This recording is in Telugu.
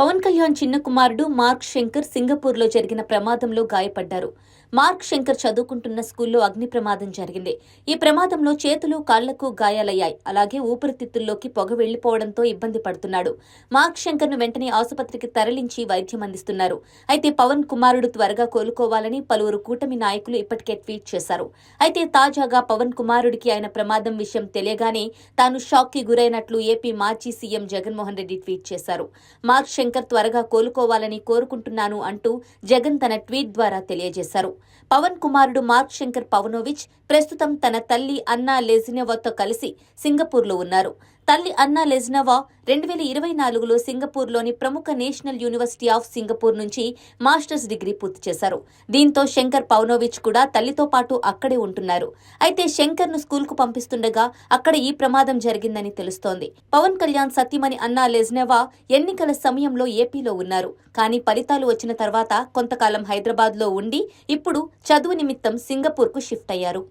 పవన్ కళ్యాణ్ చిన్న కుమారుడు మార్క్ శంకర్ సింగపూర్లో జరిగిన ప్రమాదంలో గాయపడ్డారు. మార్క్ శంకర్ చదువుకుంటున్న స్కూల్లో అగ్ని ప్రమాదం జరిగింది. ఈ ప్రమాదంలో చేతులు, కాళ్లకు గాయాలయ్యాయి. అలాగే ఊపిరితిత్తుల్లోకి పొగ వెళ్లిపోవడంతో ఇబ్బంది పడుతున్నాడు. మార్క్ శంకర్ ను వెంటనే ఆసుపత్రికి తరలించి వైద్యం అందిస్తున్నారు. అయితే పవన్ కుమారుడు త్వరగా కోలుకోవాలని పలువురు కూటమి నాయకులు ఇప్పటికే ట్వీట్ చేశారు. అయితే తాజాగా పవన్ కుమారుడికి ఆయన ప్రమాదం విషయం తెలియగానే తాను షాక్ కి గురైనట్లు ఏపీ మాజీ సీఎం జగన్మోహన్ రెడ్డి ట్వీట్ చేశారు. మార్క్ శంకర్ త్వరగా కోలుకోవాలని కోరుకుంటున్నాను అంటూ జగన్ తన ట్వీట్ ద్వారా తెలియజేశారు. పవన్ కుమారుడు మార్క్ శంకర్ పవనోవిచ్ ప్రస్తుతం తన తల్లి అన్నా లెజినోవాతో కలిసి సింగపూర్లో ఉన్నారు. తల్లి అన్నా లెజినోవా 2024లో సింగపూర్లోని ప్రముఖ నేషనల్ యూనివర్సిటీ ఆఫ్ సింగపూర్ నుంచి మాస్టర్స్ డిగ్రీ పూర్తి చేశారు. దీంతో శంకర్ పవనోవిచ్ కూడా తల్లితో పాటు అక్కడే ఉంటున్నారు. అయితే శంకర్ ను స్కూల్ కు పంపిస్తుండగా అక్కడ ఈ ప్రమాదం జరిగిందని తెలుస్తోంది. పవన్ కళ్యాణ్ సతీమణి అన్నా లెజినోవా ఎన్నికల సమయంలో ఏపీలో ఉన్నారు. కానీ ఫలితాలు వచ్చిన తర్వాత కొంతకాలం హైదరాబాద్ లో ఉండి ఇప్పుడు చదువు నిమిత్తం సింగపూర్ కు షిఫ్ట్ అయ్యారు.